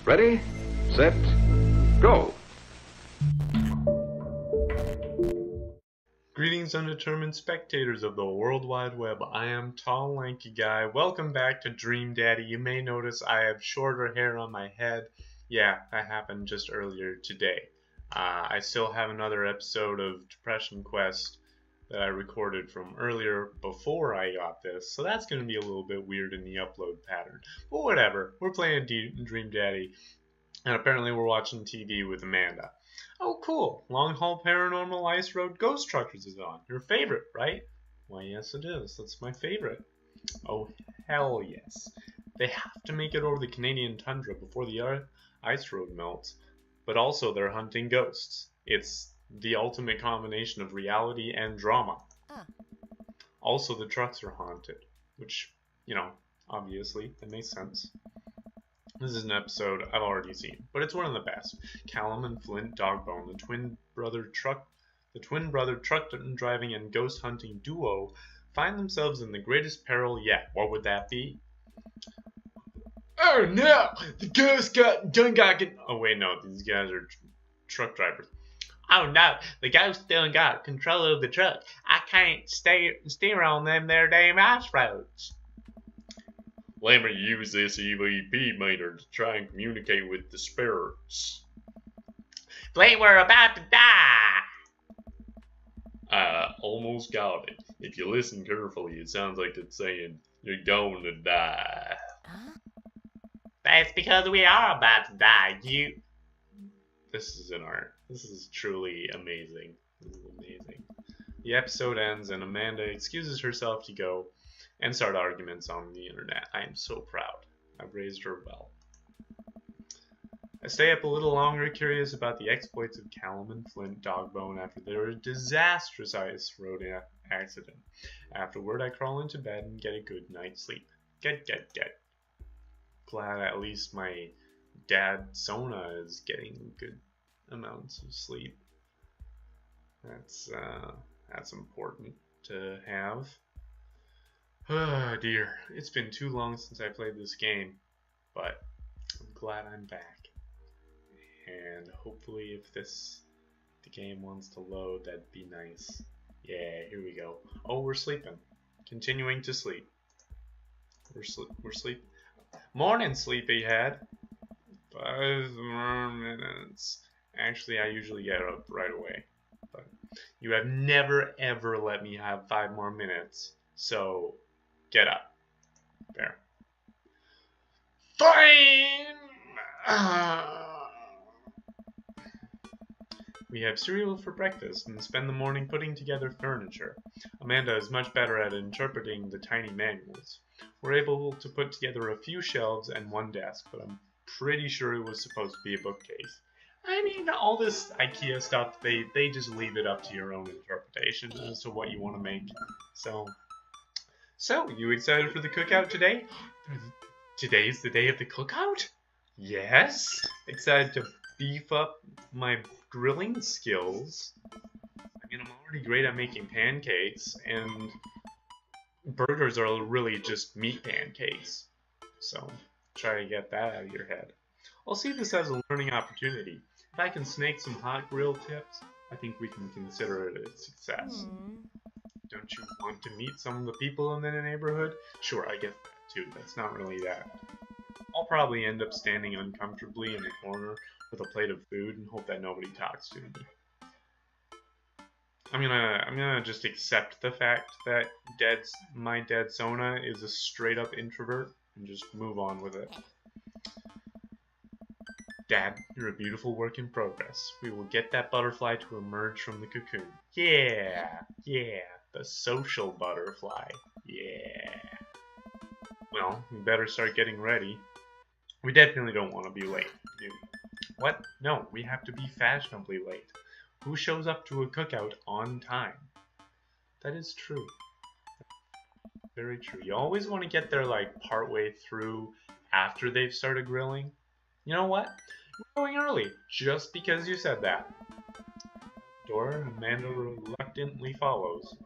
Ready, set, go. Greetings, undetermined spectators of the World Wide Web. I am Tall Lanky Guy. Welcome back to Dream Daddy. You may notice I have shorter hair on my head. Yeah, that happened just earlier today. I still have another episode of Depression Quest that I recorded from earlier before I got this, so that's going to be a little bit weird in the upload pattern. But whatever, we're playing Dream Daddy, and apparently we're watching TV with Amanda. Oh, cool. Long Haul Paranormal Ice Road Ghost Truckers is on. Your favorite, right? Why, yes it is. That's my favorite. Oh, hell yes. They have to make it over the Canadian tundra before the ice road melts, but also they're hunting ghosts. It's the ultimate combination of reality and drama. Also, the trucks are haunted, which, obviously, that makes sense. This is an episode I've already seen, but it's one of the best. Callum and Flint Dogbone, the twin brother truck driving and ghost hunting duo, find themselves in the greatest peril yet. What would that be? Oh no! The ghost got. Oh wait, no, these guys are truck drivers. Oh no, the ghost done got control of the truck. I can't steer on them there damn ice roads. Let me use this EVP meter to try and communicate with the spirits. Blake, we're about to die! Almost got it. If you listen carefully, it sounds like it's saying, you're going to die. Huh? That's because we are about to die, you... This is an art. This is truly amazing. This is amazing. The episode ends and Amanda excuses herself to go and start arguments on the internet. I am so proud. I've raised her well. I stay up a little longer, curious about the exploits of Callum and Flint Dogbone after their disastrous ice road accident. Afterward, I crawl into bed and get a good night's sleep. Get. Glad at least my dad Sona is getting good amounts of sleep. That's important to have. Oh dear, it's been too long since I played this game, but I'm glad I'm back. And hopefully if the game wants to load, that'd be nice. Yeah, here we go. Oh, we're sleeping. Continuing to sleep. We're sleep. Morning, sleepyhead. 5 more minutes. Actually, I usually get up right away. But you have never ever let me have 5 more minutes. So, get up. There. Fine! We have cereal for breakfast and spend the morning putting together furniture. Amanda is much better at interpreting the tiny manuals. We're able to put together a few shelves and one desk, but I'm pretty sure it was supposed to be a bookcase. I mean, all this IKEA stuff, they just leave it up to your own interpretation as to what you want to make. So, you excited for the cookout today? Today's the day of the cookout? Yes! Excited to beef up my grilling skills. I mean, I'm already great at making pancakes, and burgers are really just meat pancakes. So, try to get that out of your head. I'll see this as a learning opportunity. If I can snake some hot grill tips, I think we can consider it a success. Don't you want to meet some of the people in the neighborhood? Sure, I get that too. That's not really that. I'll probably end up standing uncomfortably in the corner with a plate of food and hope that nobody talks to me. I'm gonna just accept the fact that my dad Sona is a straight up introvert and just move on with it. Dad, you're a beautiful work in progress. We will get that butterfly to emerge from the cocoon. Yeah, the social butterfly. Yeah. Well, we better start getting ready. We definitely don't want to be late, do we? What? No, we have to be fashionably late. Who shows up to a cookout on time? That is true. Very true. You always want to get there like partway through after they've started grilling. You know what? We're going early, just because you said that. Door, Amanda reluctantly follows.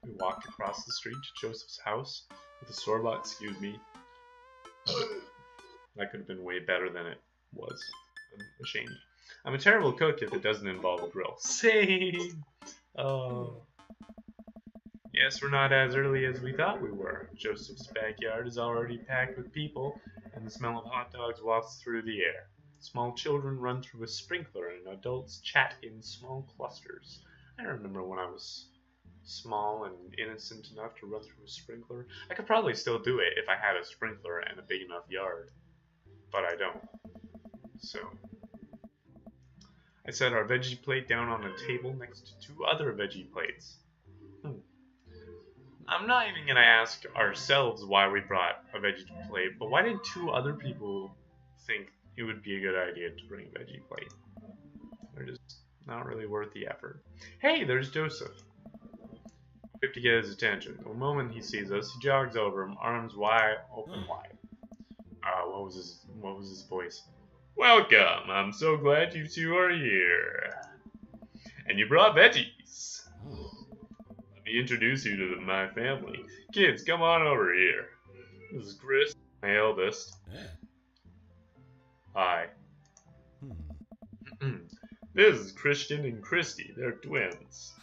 We walked across the street to Joseph's house with a store-bought excuse me. That could have been way better than it was. I'm ashamed. I'm a terrible cook if it doesn't involve a grill. Same! Oh. Yes, we're not as early as we thought we were. Joseph's backyard is already packed with people, and the smell of hot dogs wafts through the air. Small children run through a sprinkler, and adults chat in small clusters. I remember when I was small and innocent enough to run through a sprinkler. I could probably still do it if I had a sprinkler and a big enough yard, but I don't. So I set our veggie plate down on a table next to two other veggie plates. I'm not even going to ask ourselves why we brought a veggie plate, but why did two other people think it would be a good idea to bring a veggie plate? They're just not really worth the effort. Hey, there's Joseph. We have to get his attention. The moment he sees us, he jogs over him, arms open wide. What was his voice? Welcome! I'm so glad you two are here. And you brought veggies. Let me introduce you to my family. Kids, come on over here. This is Chris, my eldest. Hi. This is Christian and Christy. They're twins.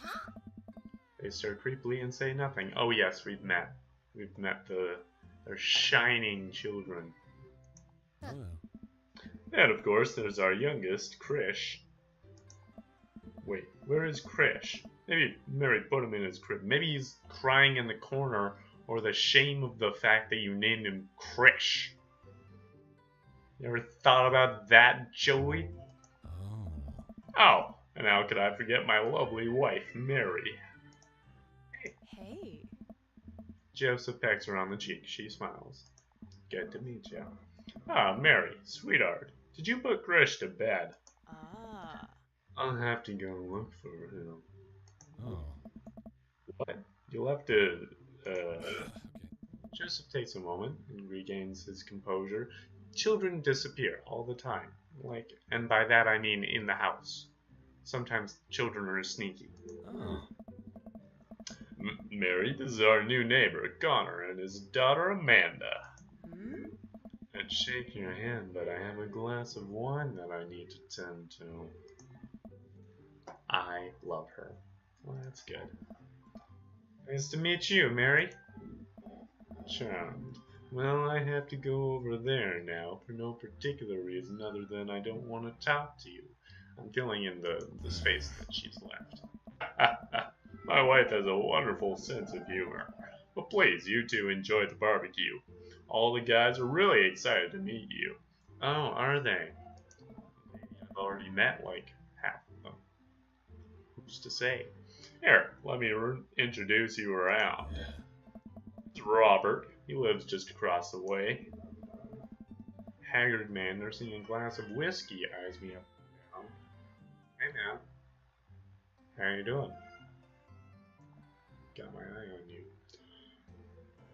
They stare creepily and say nothing. Oh yes, we've met. We've met their shining children. And of course, there's our youngest, Krish. Wait, where is Krish? Maybe Mary put him in his crib. Maybe he's crying in the corner, or the shame of the fact that you named him Krish. You ever thought about that, Joey? Oh, and how could I forget my lovely wife, Mary? Hey. Joseph pecks her on the cheek. She smiles. Good to meet you. Ah, Mary, sweetheart, did you put Krish to bed? I'll have to go look for him. What? You'll have to, Joseph takes a moment and regains his composure. Children disappear all the time. And by that I mean in the house. Sometimes children are sneaky. Mary, this is our new neighbor, Connor, and his daughter, Amanda. I'd shake your hand, but I have a glass of wine that I need to tend to. I love her. Well, that's good. Nice to meet you, Mary. Charmed. Well, I have to go over there now for no particular reason other than I don't want to talk to you. I'm filling in the space that she's left. My wife has a wonderful sense of humor. But please, you two enjoy the barbecue. All the guys are really excited to meet you. Oh, are they? I've already met like half of them. Who's to say? Here, let me introduce you around. It's Robert. He lives just across the way. Haggard man nursing a glass of whiskey eyes me up and down. Hey man. How you doing? Got my eye on you.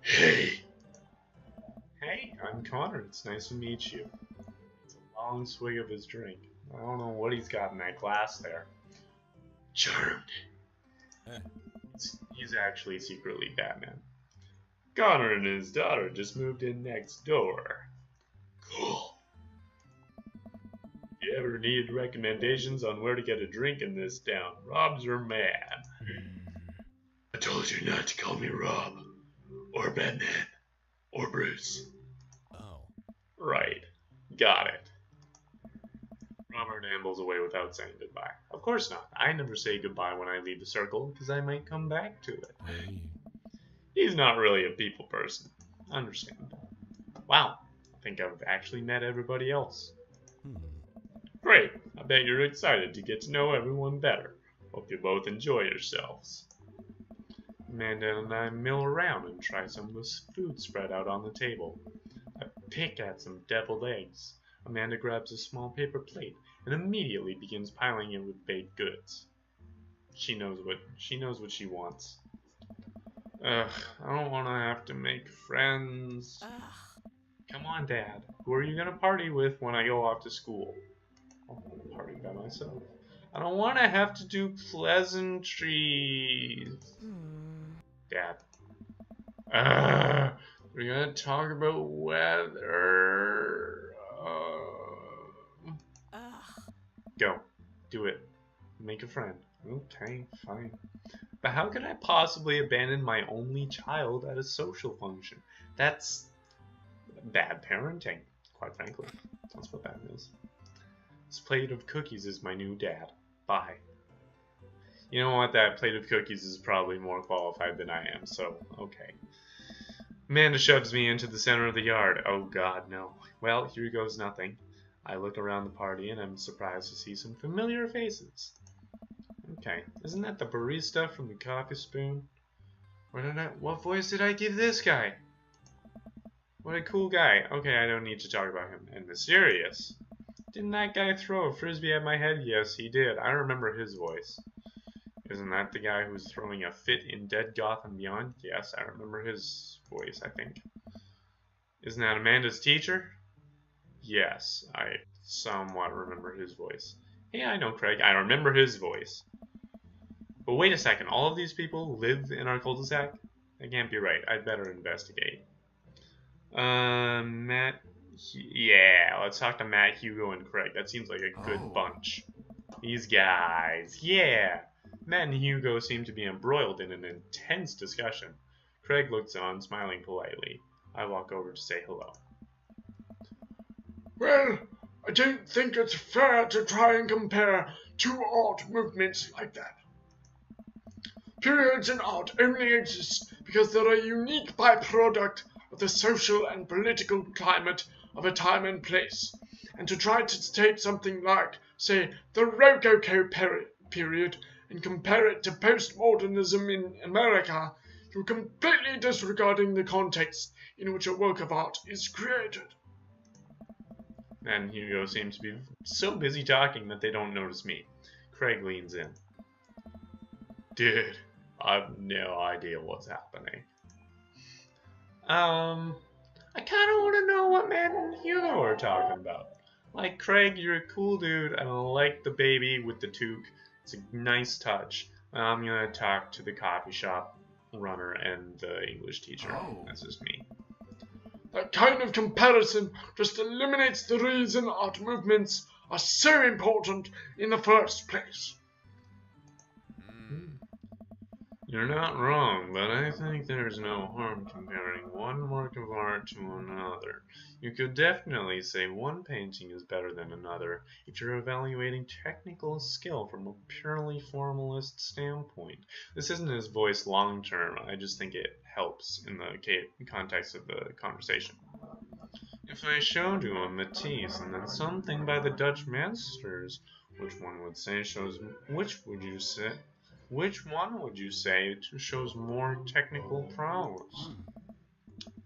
Hey! Hey, I'm Connor. It's nice to meet you. It's a long swig of his drink. I don't know what he's got in that glass there. Charmed. He's actually secretly Batman. Connor and his daughter just moved in next door. Cool. If you ever need recommendations on where to get a drink in this town, Rob's your man. I told you not to call me Rob, or Batman, or Bruce. Oh. Right. Got it. Robert ambles away without saying goodbye. Of course not. I never say goodbye when I leave the circle, because I might come back to it. He's not really a people person. Understandable. Wow. I think I've actually met everybody else. Great. I bet you're excited to get to know everyone better. Hope you both enjoy yourselves. Amanda and I mill around and try some of the food spread out on the table. I pick at some deviled eggs. Amanda grabs a small paper plate and immediately begins piling it with baked goods. She knows what she wants. Ugh, I don't want to have to make friends. Come on, Dad. Who are you going to party with when I go off to school? I'll party by myself. I don't want to have to do pleasantries. Dad. We're going to talk about weather. Go. Do it. Make a friend. Okay, fine. But how could I possibly abandon my only child at a social function? That's bad parenting, quite frankly. That's what that is. This plate of cookies is my new dad. Bye. You know what? That plate of cookies is probably more qualified than I am, so okay. Amanda shoves me into the center of the yard. Oh god, no. Well, here goes nothing. I look around the party and I'm surprised to see some familiar faces. Okay, isn't that the barista from the Coffee Spoon? What voice did I give this guy? What a cool guy. Okay, I don't need to talk about him. And mysterious. Didn't that guy throw a frisbee at my head? Yes, he did. I remember his voice. Isn't that the guy who's throwing a fit in Dead Gotham Beyond? Yes, I remember his voice, I think. Isn't that Amanda's teacher? Yes, I somewhat remember his voice. Hey, I know Craig. I remember his voice. But wait a second. All of these people live in our cul-de-sac? That can't be right. I'd better investigate. Matt... Yeah, let's talk to Matt, Hugo, and Craig. That seems like a good bunch. These guys. Yeah. Matt and Hugo seem to be embroiled in an intense discussion. Craig looks on, smiling politely. I walk over to say hello. Well, I don't think it's fair to try and compare two art movements like that. Periods in art only exist because they're a unique byproduct of the social and political climate of a time and place. And to try to take something like, say, the Rococo period and compare it to postmodernism in America, you're completely disregarding the context in which a work of art is created. And Hugo seems to be so busy talking that they don't notice me. Craig leans in. Dude, I have no idea what's happening. I kind of want to know what Matt and Hugo are talking about. Like, Craig, you're a cool dude, and I like the baby with the toque. It's a nice touch. I'm gonna talk to the coffee shop runner and the English teacher. Oh. That's just me. That kind of comparison just eliminates the reason art movements are so important in the first place. You're not wrong, but I think there's no harm comparing one work of art to another. You could definitely say one painting is better than another if you're evaluating technical skill from a purely formalist standpoint. This isn't his voice long term, I just think it helps in the context of the conversation. If I showed you a Matisse and then something by the Dutch masters, which one would you say shows more technical prowess?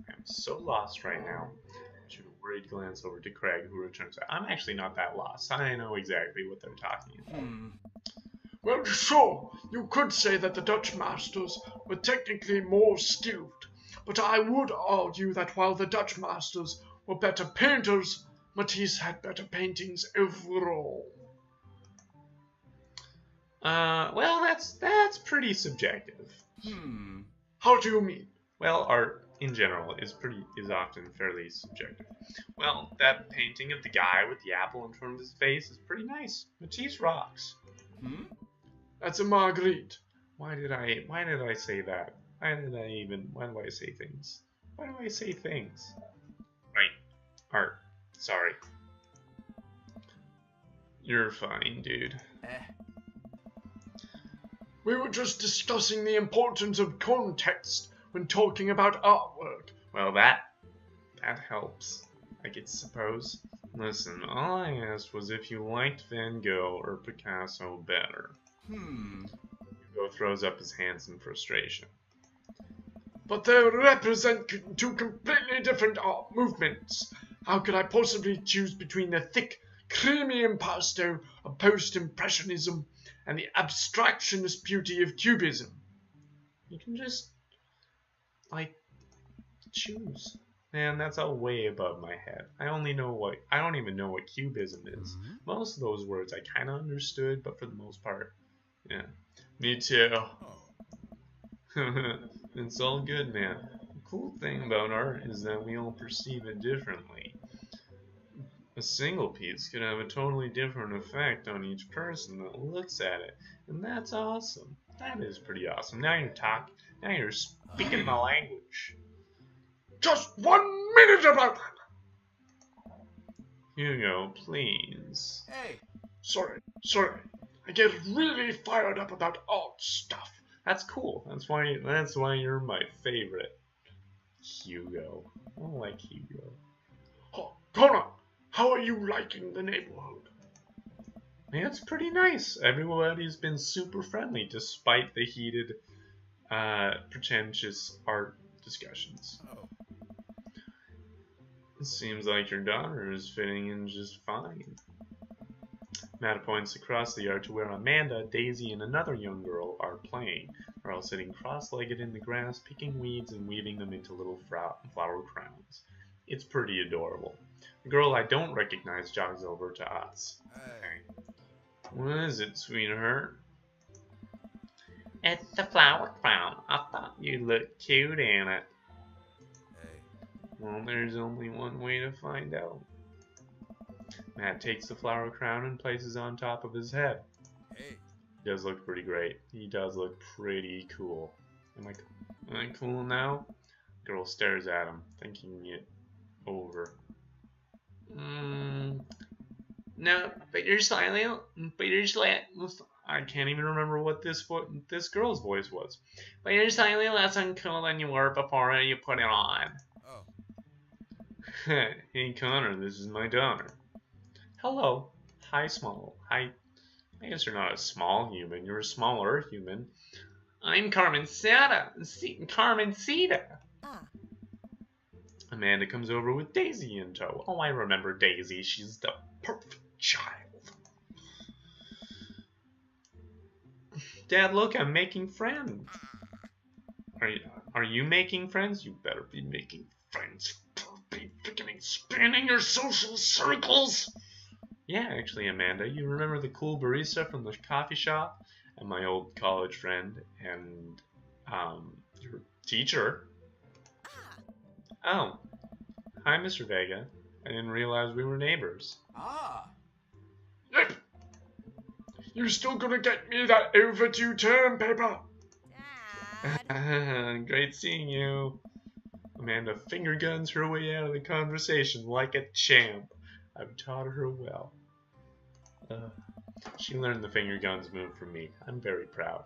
I'm so lost right now. I shoot a worried glance over to Craig, who returns. I'm actually not that lost. I know exactly what they're talking about. Well, sure, you could say that the Dutch masters were technically more skilled, but I would argue that while the Dutch masters were better painters, Matisse had better paintings overall. Well, that's pretty subjective. How do you mean? Well, art in general is often fairly subjective. Well, that painting of the guy with the apple in front of his face is pretty nice. Matisse rocks. That's a Marguerite. Why did I say that? Why do I say things? Why do I say things? Right. Art. Sorry. You're fine, dude. We were just discussing the importance of context when talking about artwork. Well, that helps, I suppose. Listen, all I asked was if you liked Van Gogh or Picasso better. Hugo throws up his hands in frustration. But they represent two completely different art movements. How could I possibly choose between the thick, creamy impasto of post-impressionism and the abstractionist beauty of cubism? You can just, choose. Man, that's all way above my head. I don't even know what cubism is. Most of those words I kind of understood, but for the most part, yeah. Me too. It's all good, man. The cool thing about art is that we all perceive it differently. A single piece could have a totally different effect on each person that looks at it, and that's awesome. That is pretty awesome. Now you're talking. Now you're speaking my language. Just 1 minute about that! Hugo, please. Hey. Sorry. I get really fired up about art stuff. That's cool. That's why you're my favorite. Hugo. I like Hugo. Oh, Connor, how are you liking the neighborhood? Yeah, it's pretty nice. Everybody's been super friendly despite the heated, pretentious art discussions. Oh. It seems like your daughter is fitting in just fine. Matt points across the yard to where Amanda, Daisy, and another young girl are playing. They're all sitting cross-legged in the grass, picking weeds and weaving them into little flower crowns. It's pretty adorable. The girl I don't recognize jogs over to us. Hey. What is it, sweetheart? It's the flower crown. I thought you looked cute in it. Hey. Well, there's only one way to find out. Matt takes the flower crown and places it on top of his head. Hey. He does look pretty great. He does look pretty cool. Am I cool now? Girl stares at him, thinking it over. No, but you're smiling. I can't even remember what this girl's voice was. But you're slightly less uncool than you were before you put it on. Oh. Hey Connor, this is my daughter. Hello. Hi, small. Hi. I guess you're not a small human. You're a smaller human. I'm Carmencita. Carmencita. Amanda comes over with Daisy in tow. Oh, I remember Daisy. She's the perfect child. Dad, look, I'm making friends. Are you making friends? You better be making friends. Be freaking expanding your social circles. Yeah, actually, Amanda, you remember the cool barista from the coffee shop? And my old college friend and your teacher. Oh, hi, Mr. Vega. I didn't realize we were neighbors. Ah. Yep. You still gonna get me that overdue term paper? Dad. Great seeing you. Amanda finger guns her way out of the conversation like a champ. I've taught her well. She learned the finger guns move from me. I'm very proud.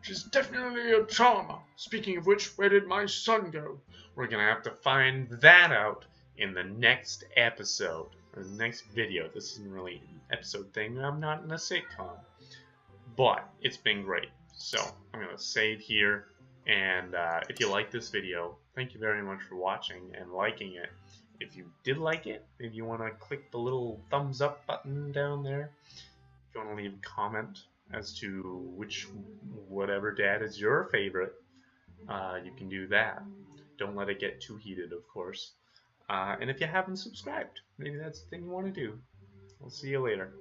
She's definitely a charmer. Speaking of which, where did my son go? We're gonna have to find that out in the next episode, or the next video. This isn't really an episode thing. I'm not in a sitcom. But it's been great. So I'm gonna save here. And if you like this video, thank you very much for watching and liking it. If you did like it, if you want to click the little thumbs up button down there, if you want to leave a comment as to whatever dad is your favorite, you can do that. Don't let it get too heated, of course. And if you haven't subscribed, maybe that's the thing you want to do. I'll see you later.